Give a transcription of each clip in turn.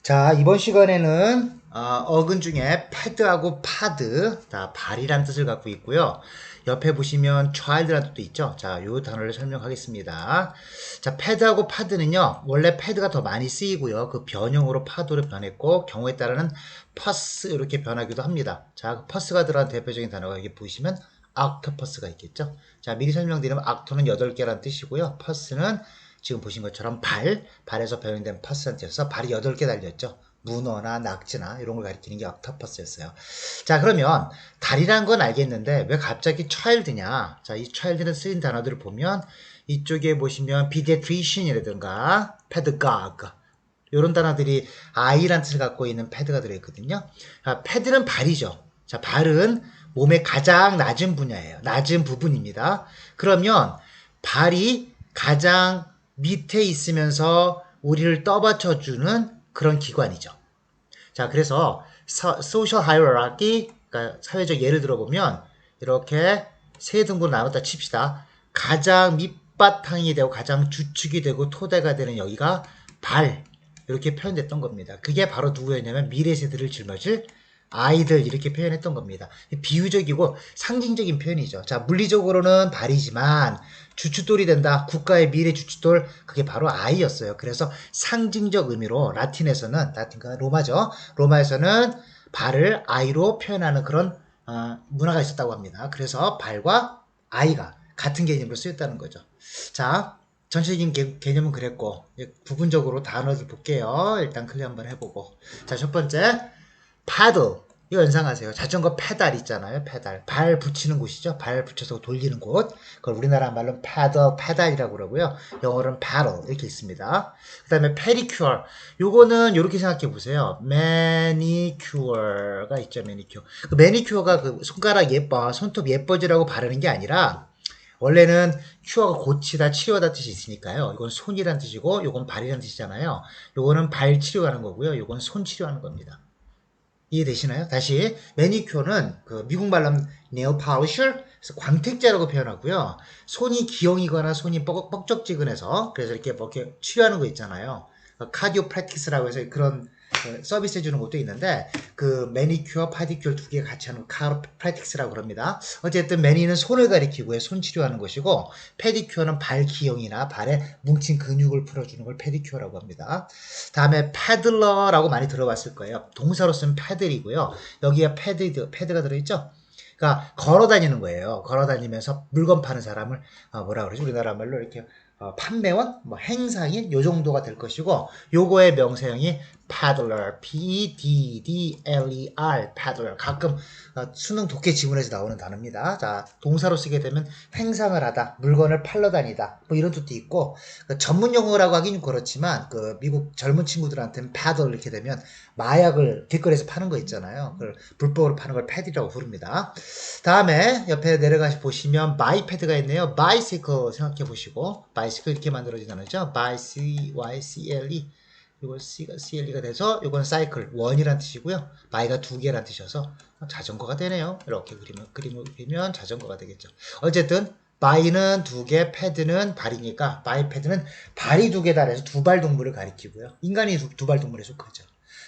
자, 이번 시간에는 어근 중에 패드하고 파드, 자, 발이란 뜻을 갖고 있고요. 옆에 보시면 child라는 뜻도 있죠. 자, 요 단어를 설명하겠습니다. 자, 패드하고 파드는요, 원래 패드가 더 많이 쓰이고요. 그 변형으로 파도로 변했고, 경우에 따라는 퍼스 이렇게 변하기도 합니다. 자, 그 퍼스가 들어간 대표적인 단어가 여기 보시면 octopus가 있겠죠. 자, 미리 설명드리면 octo는 8개란 뜻이고요. 퍼스는 지금 보신 것처럼 발에서 변형된 퍼스란 뜻이어서 발이 8개 달렸죠. 문어나 낙지나 이런 걸 가리키는 게 octopus였어요. 자, 그러면 달이란 건 알겠는데 왜 갑자기 child냐? 자, 이 child는 쓰인 단어들을 보면 이쪽에 보시면 pediatrician이라든가 pedagogue 이런 단어들이 아이란 뜻을 갖고 있는 패드가 들어있거든요. 패드는 발이죠. 자, 발은 몸의 가장 낮은 분야예요. 낮은 부분입니다. 그러면 발이 가장 밑에 있으면서 우리를 떠받쳐주는 그런 기관이죠. 자, 그래서 social hierarchy, 그러니까 사회적 예를 들어보면 이렇게 세 등분으로 나눴다 칩시다. 가장 밑바탕이 되고 가장 주축이 되고 토대가 되는 여기가 발, 이렇게 표현됐던 겁니다. 그게 바로 누구였냐면 미래 세대를 짊어질 아이들, 이렇게 표현했던 겁니다. 비유적이고 상징적인 표현이죠. 자, 물리적으로는 발이지만 주춧돌이 된다. 국가의 미래 주춧돌, 그게 바로 아이였어요. 그래서 상징적 의미로 라틴가 로마죠. 로마에서는 발을 아이로 표현하는 그런 문화가 있었다고 합니다. 그래서 발과 아이가 같은 개념으로 쓰였다는 거죠. 자, 전체적인 개념은 그랬고 부분적으로 단어들 볼게요. 일단 클리어 한번 해보고. 자, 첫 번째 paddle, 이거 연상하세요. 자전거 페달 있잖아요. 페달, 발 붙이는 곳이죠. 발 붙여서 돌리는 곳, 그걸 우리나라 말로는 페달이라고 그러고요. 영어로는 paddle 이렇게 있습니다. 그 다음에 pedicure, 요거는 이렇게 생각해 보세요. manicure가 있죠. manicure. 그 manicure가 그 손가락 손톱 예뻐지라고 바르는 게 아니라, 원래는 큐어가 고치다, 치료하다 뜻이 있으니까요. 이건 손이란 뜻이고, 요건 발이란 뜻이잖아요. 요거는 발 치료하는 거고요. 요건 손 치료하는 겁니다. 이해되시나요? 다시, 매니큐어는 그 미국 말로 하면 네일 파리셔, 그래서 광택제라고 표현하고요. 손이 기형이거나 손이 뻑적지근해서, 그래서 이렇게 뭐 이렇게 치료하는 거 있잖아요. 카디오 프랙티스라고 해서 그런 서비스 해주는 곳도 있는데, 그 매니큐어, 파디큐어 두 개 같이 하는 카로프랙티스라고 그럽니다. 어쨌든 매니는 손을 가리키고요. 손 치료하는 것이고, 페디큐어는 발 기형이나 발에 뭉친 근육을 풀어주는 걸 페디큐어라고 합니다. 다음에 패들러라고 많이 들어봤을 거예요. 동사로 쓰면 패들이고요. 여기에 패드가 들어있죠? 그러니까 걸어 다니는 거예요. 걸어 다니면서 물건 파는 사람을 뭐라 그러지? 우리나라 말로 이렇게 판매원, 뭐 행사인 요 정도가 될 것이고, 요거의 명사형이 paddler, P-E-D-D-L-E-R, paddler. 가끔 수능 독해 지문에서 나오는 단어입니다. 자, 동사로 쓰게 되면 행상을 하다, 물건을 팔러 다니다, 뭐 이런 뜻도 있고, 전문 용어라고 하긴 그렇지만 그 미국 젊은 친구들한테는 paddle 이렇게 되면 마약을 길거리에서 파는 거 있잖아요. 그걸 불법으로 파는 걸 패디라고 부릅니다. 다음에 옆에 내려가시 보시면 바이패드가 있네요. 바이시클 생각해 보시고, 바이시클 이렇게 만들어진 단어죠. Y-C-L-E. 이건 CLE가 돼서 이건 사이클, 원이란 뜻이고요. 바이가 두 개란 뜻이어서 자전거가 되네요. 이렇게 그림을 그리면 자전거가 되겠죠. 어쨌든 바이는 두 개, 패드는 발이니까 바이패드는 발이 두 개 달해서 두발 동물을 가리키고요. 인간이 두발 동물에 속하죠.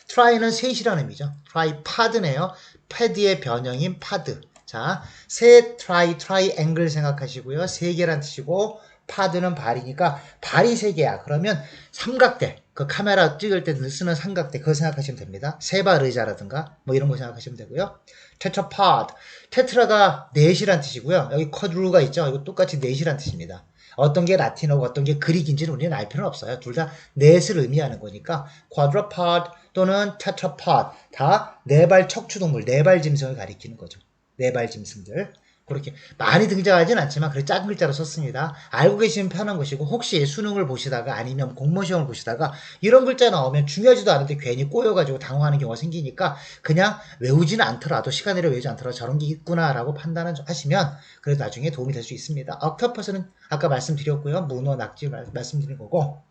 트라이는 셋이라는 의미죠. 트라이파드네요. 패드의 변형인 파드. 자, 세 트라이앵글 생각하시고요. 세 개란 뜻이고, 파드는 발이니까 발이 세 개야. 그러면 삼각대, 그 카메라 찍을 때 쓰는 삼각대, 그거 생각하시면 됩니다. 세발 의자라든가 뭐 이런 거 생각하시면 되고요. 테트라파드, 테트라가 넷이란 뜻이고요. 여기 쿼드루가 있죠. 이거 똑같이 넷이란 뜻입니다. 어떤 게 라틴어고 어떤 게 그릭인지는 우리는 알 필요는 없어요. 둘 다 넷을 의미하는 거니까 quadrupod 또는 tetrapod, 다 네 발 척추동물, 네 발 짐승을 가리키는 거죠. 네 발 짐승들. 그렇게 많이 등장하진 않지만 그래 작은 글자로 썼습니다. 알고 계시면 편한 것이고, 혹시 수능을 보시다가 아니면 공무원 시험을 보시다가 이런 글자 나오면 중요하지도 않은데 괜히 꼬여가지고 당황하는 경우가 생기니까 그냥 외우지는 않더라도, 시간 내로 외우지 않더라도 저런 게 있구나라고 판단을 하시면 그래도 나중에 도움이 될 수 있습니다. octopus는 아까 말씀드렸고요. 문어, 낙지 말씀드린 거고,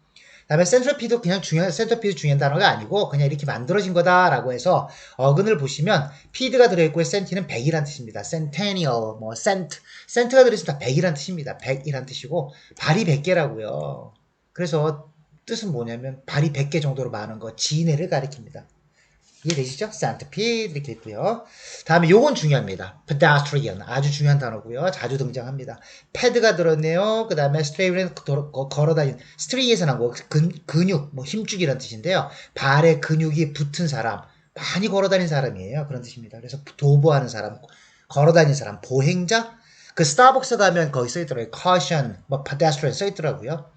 다음에 센트럴피드, 그냥 센트럴피드 중요한 단어가 아니고 그냥 이렇게 만들어진 거다라고 해서 어근을 보시면 피드가 들어있고 센티는 100이란 뜻입니다. 센테니얼, 뭐 센트가 들어있으면 다 100이란 뜻입니다. 100이란 뜻이고 발이 100개라고요. 그래서 뜻은 뭐냐면 발이 100개 정도로 많은 거, 지네를 가리킵니다. 이해되시죠? centipede 이렇게 있고요. 다음에 요건 중요합니다. pedestrian 아주 중요한 단어고요. 자주 등장합니다. 패드가 들었네요. 그 다음에 straight은 걸어다니는 street에서 나온 거 근육, 뭐 힘주기라는 뜻인데요. 발에 근육이 붙은 사람, 많이 걸어다니는 사람이에요. 그런 뜻입니다. 그래서 도보하는 사람, 걸어다니는 사람, 보행자. 그 스타벅스 가면 거기 써있더라고요. caution, 뭐 pedestrian 써있더라고요.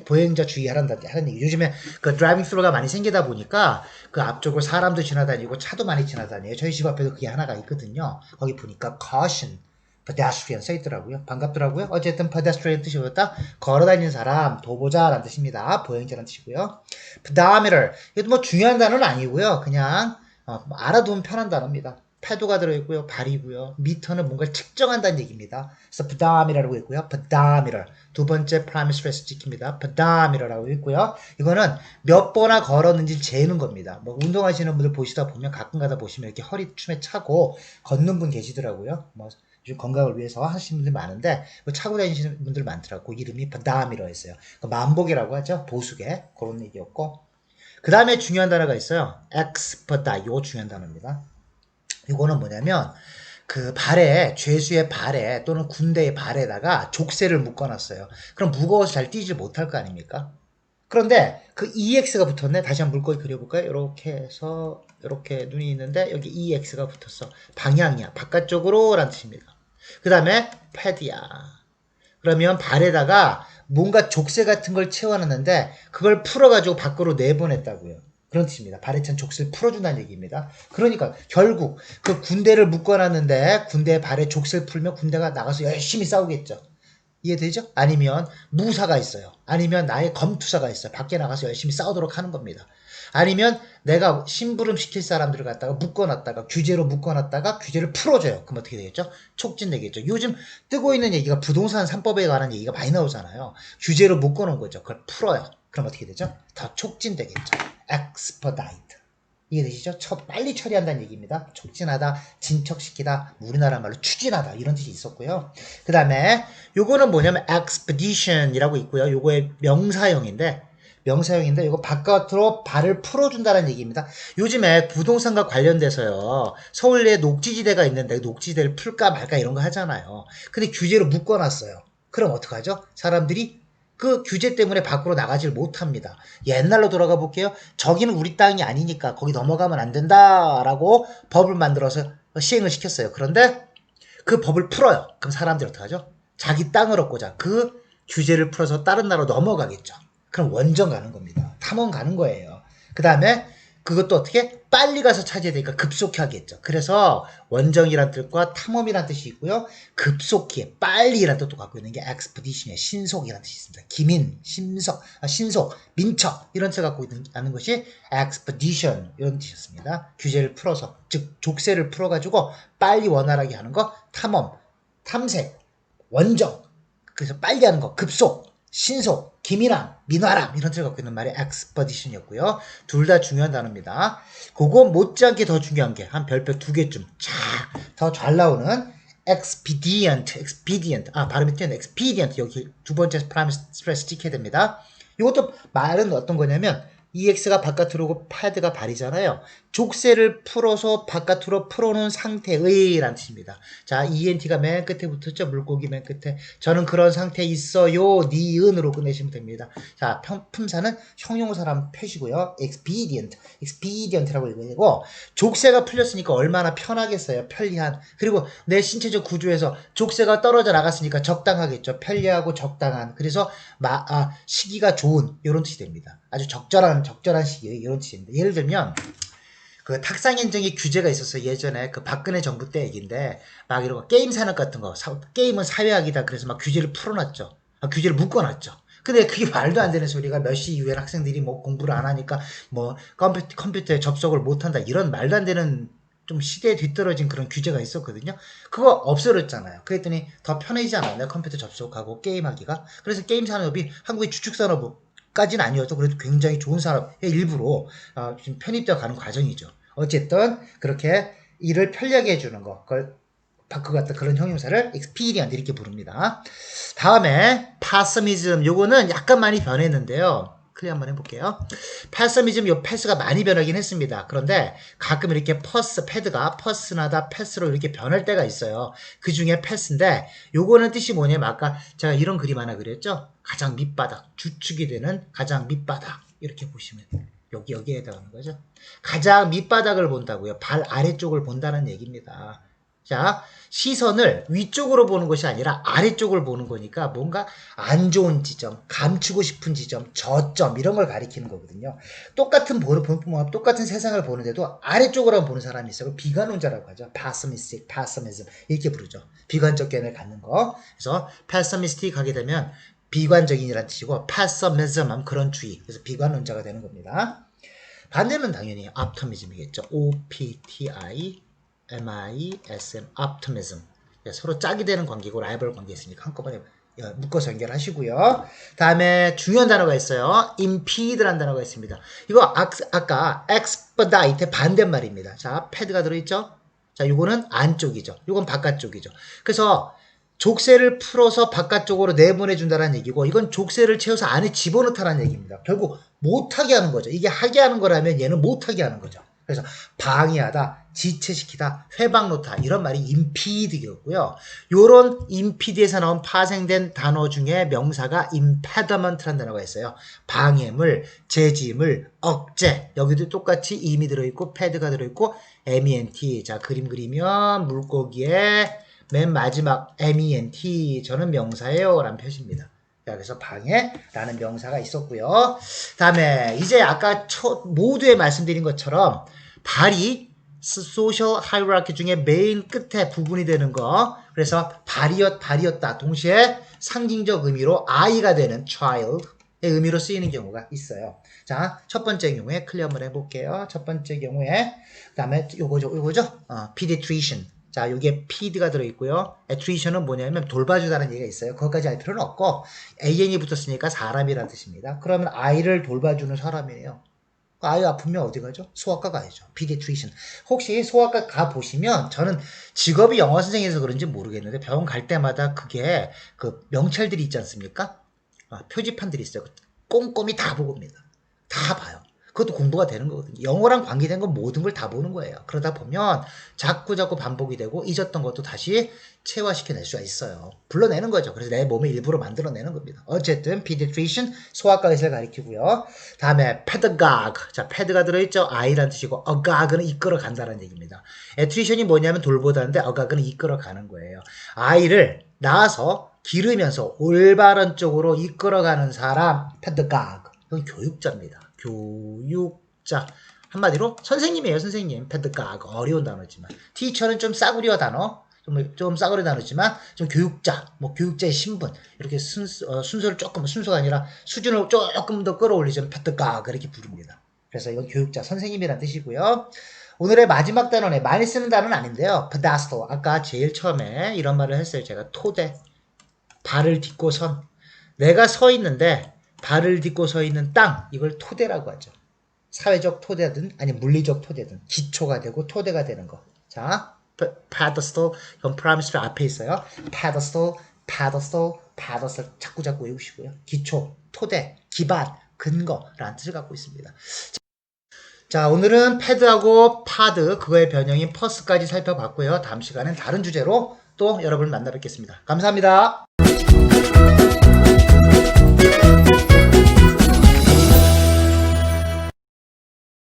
보행자 주의하라는 얘기. 요즘에 그 드라이빙 스루가 많이 생기다 보니까 그 앞쪽으로 사람도 지나다니고 차도 많이 지나다녀요. 저희 집 앞에도 그게 하나가 있거든요. 거기 보니까 caution, pedestrian 써있더라고요. 반갑더라고요. 어쨌든 pedestrian 뜻이 뭐였다? 걸어다니는 사람, 도보자라는 뜻입니다. 보행자라는 뜻이고요. pedometer, 이것도 뭐 중요한 단어는 아니고요. 그냥 알아두면 편한 단어입니다. 패도가 들어있고요. 발이고요. 미터는 뭔가를 측정한다는 얘기입니다. 그래서 pedometer라고 있고요. pedometer. 두 번째 primary stress 찍힙니다. pedometer라고 있고요. 이거는 몇 번이나 걸었는지 재는 겁니다. 뭐 운동하시는 분들 보시다 보면 가끔가다 보시면 이렇게 허리 춤에 차고 걷는 분 계시더라고요. 뭐 건강을 위해서 하시는 분들 많은데 차고 다니시는 분들 많더라고. 이름이 pedometer였어요. 만보계라고 하죠. 보수계. 그런 얘기였고. 그 다음에 중요한 단어가 있어요. expedite. 이거 중요한 단어입니다. 이거는 뭐냐면 그 발에 죄수의 발에 또는 군대의 발에다가 족쇄를 묶어놨어요. 그럼 무거워서 잘 뛰지 못할 거 아닙니까? 그런데 그 EX가 붙었네. 다시 한번 물고기 그려볼까요? 이렇게 해서 이렇게 눈이 있는데 여기 EX가 붙었어. 방향이야. 바깥쪽으로 라는 뜻입니다. 그 다음에 패디야. 그러면 발에다가 뭔가 족쇄 같은 걸 채워놨는데 그걸 풀어가지고 밖으로 내보냈다고요. 그런 뜻입니다. 발에 찬 족쇄를 풀어준다는 얘기입니다. 그러니까 결국 그 군대를 묶어놨는데 군대 발에 족쇄를 풀면 군대가 나가서 열심히 싸우겠죠. 이해되죠? 아니면 무사가 있어요. 아니면 나의 검투사가 있어요. 밖에 나가서 열심히 싸우도록 하는 겁니다. 아니면 내가 심부름 시킬 사람들을 갖다가 묶어놨다가 규제로 묶어놨다가 규제를 풀어줘요. 그럼 어떻게 되겠죠? 촉진되겠죠. 요즘 뜨고 있는 얘기가 부동산 3법에 관한 얘기가 많이 나오잖아요. 규제로 묶어놓은 거죠. 그걸 풀어요. 그럼 어떻게 되죠? 더 촉진되겠죠. expedite. 이해되시죠? 빨리 처리한다는 얘기입니다. 촉진하다, 진척시키다, 우리나라 말로 추진하다 이런 뜻이 있었고요. 그 다음에 요거는 뭐냐면 expedition이라고 있고요. 요거의 명사형인데 이거 바깥으로 발을 풀어준다는 얘기입니다. 요즘에 부동산과 관련돼서요. 서울에 녹지지대가 있는데 녹지지대를 풀까 말까 이런 거 하잖아요. 근데 규제로 묶어놨어요. 그럼 어떡하죠? 사람들이 그 규제 때문에 밖으로 나가질 못합니다. 옛날로 돌아가 볼게요. 저기는 우리 땅이 아니니까 거기 넘어가면 안 된다라고 법을 만들어서 시행을 시켰어요. 그런데 그 법을 풀어요. 그럼 사람들이 어떡하죠? 자기 땅을 얻고자 그 규제를 풀어서 다른 나라로 넘어가겠죠. 그럼 원정 가는 겁니다. 탐험 가는 거예요. 그 다음에 그것도 어떻게? 빨리 가서 찾아야 되니까 급속히 하겠죠. 그래서 원정이란 뜻과 탐험이란 뜻이 있고요. 급속히, 빨리란 뜻도 갖고 있는 게 expedition의 신속이라는 뜻이 있습니다. 기민, 신속, 민첩 이런 뜻을 갖고 있는 것이 expedition 이런 뜻이었습니다. 규제를 풀어서, 즉 족쇄를 풀어가지고 빨리 원활하게 하는 거, 탐험, 탐색, 원정, 그래서 빨리 하는 거, 급속, 신속, 기민함, 민화람 이런 뜻을 갖고 있는 말이 expedition이었고요. 둘 다 중요한 단어입니다. 그거 못지않게 더 중요한 게 한 별표 2개쯤 더 잘 나오는 expedient. 발음이 튀어나온 expedient. 여기 두 번째 프라임 스트레스 찍혀야 됩니다. 이것도 말은 어떤 거냐면 EX가 바깥으로 오고 패드가 발이잖아요. 족쇄를 풀어서 바깥으로 풀어놓은 상태의 라는 뜻입니다. 자, ENT가 맨 끝에 붙었죠. 물고기 맨 끝에. 저는 그런 상태에 있어요. 니은으로 끝내시면 됩니다. 자, 품사는 형용사라는 표시고요. expedient라고 읽어내고 족쇄가 풀렸으니까 얼마나 편하겠어요. 편리한. 그리고 내 신체적 구조에서 족쇄가 떨어져 나갔으니까 적당하겠죠. 편리하고 적당한. 그래서 시기가 좋은 이런 뜻이 됩니다. 아주 적절한 시기 이런 뜻입니다. 예를 들면 그 탁상행정의 규제가 있었어요. 예전에 그 박근혜 정부 때 얘기인데 막 이런 거 게임 산업 같은 거 게임은 사회학이다 그래서 막 규제를 풀어놨죠. 규제를 묶어놨죠. 근데 그게 말도 안 되는 소리가 몇 시 이후에 학생들이 뭐 공부를 안 하니까 뭐 컴퓨터에 접속을 못한다 이런 말도 안 되는 좀 시대에 뒤떨어진 그런 규제가 있었거든요. 그거 없어졌잖아요. 그랬더니 더 편해지지 않았나요? 컴퓨터 접속하고 게임하기가. 그래서 게임 산업이 한국의 주축 산업까지는 아니어도 그래도 굉장히 좋은 산업의 일부로 지금 편입되어 가는 과정이죠. 어쨌든 그렇게 일을 편리하게 해주는 거, 그걸 바꿔갔다 그런 형용사를 expedient 이렇게 부릅니다. 다음에 pessimism, 요거는 약간 많이 변했는데요. 클리어 한번 해볼게요. 패서미즘 요 패스가 많이 변하긴 했습니다. 그런데 가끔 이렇게 패드가 퍼스나다 패스로 이렇게 변할 때가 있어요. 그 중에 패스인데 요거는 뜻이 뭐냐면 아까 제가 이런 그림 하나 그렸죠? 가장 밑바닥, 주축이 되는 가장 밑바닥 이렇게 보시면 여기에 해당하는 거죠. 가장 밑바닥을 본다고요. 발 아래쪽을 본다는 얘기입니다. 자, 시선을 위쪽으로 보는 것이 아니라 아래쪽을 보는 거니까 뭔가 안 좋은 지점, 감추고 싶은 지점, 저점 이런 걸 가리키는 거거든요. 똑같은 똑같은 세상을 보는데도 아래쪽으로 보는 사람이 있어요. 비관론자라고 하죠. pessimism 이렇게 부르죠. 비관적 견해를 갖는 거. 그래서 pessimistic 하게 되면 비관적인이라는 뜻이고 pessimism 하면 그런 주의. 그래서 비관론자가 되는 겁니다. 반대는 당연히 optimism이겠죠. OPTIMISM, optimism. 서로 짝이 되는 관계고 라이벌 관계 있으니까 한꺼번에 묶어서 연결하시고요. 다음에 중요한 단어가 있어요. impede라는 단어가 있습니다. 이거 아까 expedite 반대말입니다. 자, 패드가 들어있죠? 자, 이거는 안쪽이죠. 이건 바깥쪽이죠. 그래서 족쇄를 풀어서 바깥쪽으로 내보내준다는 얘기고 이건 족쇄를 채워서 안에 집어넣다는 얘기입니다. 결국 못하게 하는 거죠. 이게 하게 하는 거라면 얘는 못하게 하는 거죠. 그래서 방해하다, 지체시키다, 회방놓다 이런 말이 impede였고요. 요런 impede에서 나온 파생된 단어 중에 명사가 impediment라는 단어가 있어요. 방해물, 제지물, 억제. 여기도 똑같이 im이 들어있고 패드가 들어있고 ment. 자, 그림 그리면 물고기에 맨 마지막 ment 저는 명사예요 라는 표시입니다. 자, 그래서 방해라는 명사가 있었고요. 다음에 이제 아까 모두에 말씀드린 것처럼 발이 소셜 하이라키 중에 메인 끝에 부분이 되는 거. 그래서 발이었다. 동시에 상징적 의미로 I가 되는 child의 의미로 쓰이는 경우가 있어요. 자, 첫 번째 경우에 클리어 한번 해볼게요. 첫 번째 경우에 그 다음에 요거죠. pediatrician. 자, 여기에 ped가 들어있고요. attrition은 뭐냐면 돌봐주다는 얘기가 있어요. 그것까지 알 필요는 없고 an이 붙었으니까 사람이라는 뜻입니다. 그러면 아이를 돌봐주는 사람이에요. 아이 아프면 어디 가죠? 소아과 가야죠. pediatrician. 혹시 소아과 가보시면 저는 직업이 영어 선생님이라서 그런지 모르겠는데 병원 갈 때마다 그게 그 명찰들이 있지 않습니까? 표지판들이 있어요. 꼼꼼히 다 보고 옵니다. 다 봐요. 그것도 공부가 되는 거거든요. 영어랑 관계된 건 모든 걸 다 보는 거예요. 그러다 보면 자꾸 반복이 되고 잊었던 것도 다시 체화시켜낼 수가 있어요. 불러내는 거죠. 그래서 내 몸의 일부로 만들어내는 겁니다. 어쨌든 pediatrician 소아과 의사를 가리키고요. 다음에 pedagogue. 자, ped가 들어있죠. 아이란 뜻이고 agog는 이끌어 간다는 얘기입니다. attrition이 뭐냐면 돌보다는데 agog는 이끌어 가는 거예요. 아이를 낳아서 기르면서 올바른 쪽으로 이끌어가는 사람 pedagogue. 이건 교육자입니다. 교육자. 한마디로 선생님이에요. 선생님. pedagogue. 어려운 단어지만. teacher는 좀 싸구려 단어. 좀 싸구려 단어지만 좀 교육자. 교육자의 신분. 이렇게 순서를 순서가 아니라 수준을 조금 더 끌어올리자면 pedagogue 이렇게 부릅니다. 그래서 이건 교육자, 선생님이라는 뜻이고요. 오늘의 마지막 단어네. 많이 쓰는 단어는 아닌데요. pedestal. 아까 제일 처음에 이런 말을 했어요. 제가 토대. 발을 딛고 선. 내가 서 있는데 발을 딛고 서 있는 땅, 이걸 토대라고 하죠. 사회적 토대든 아니 물리적 토대든 기초가 되고 토대가 되는 거. 자, pedestal, 이건 프라미스트 앞에 있어요. pedestal 자꾸 외우시고요. 기초, 토대, 기반, 근거라는 뜻을 갖고 있습니다. 자, 오늘은 패드하고 파드, 그거의 변형인 퍼스까지 살펴봤고요. 다음 시간엔 다른 주제로 또 여러분을 만나 뵙겠습니다. 감사합니다.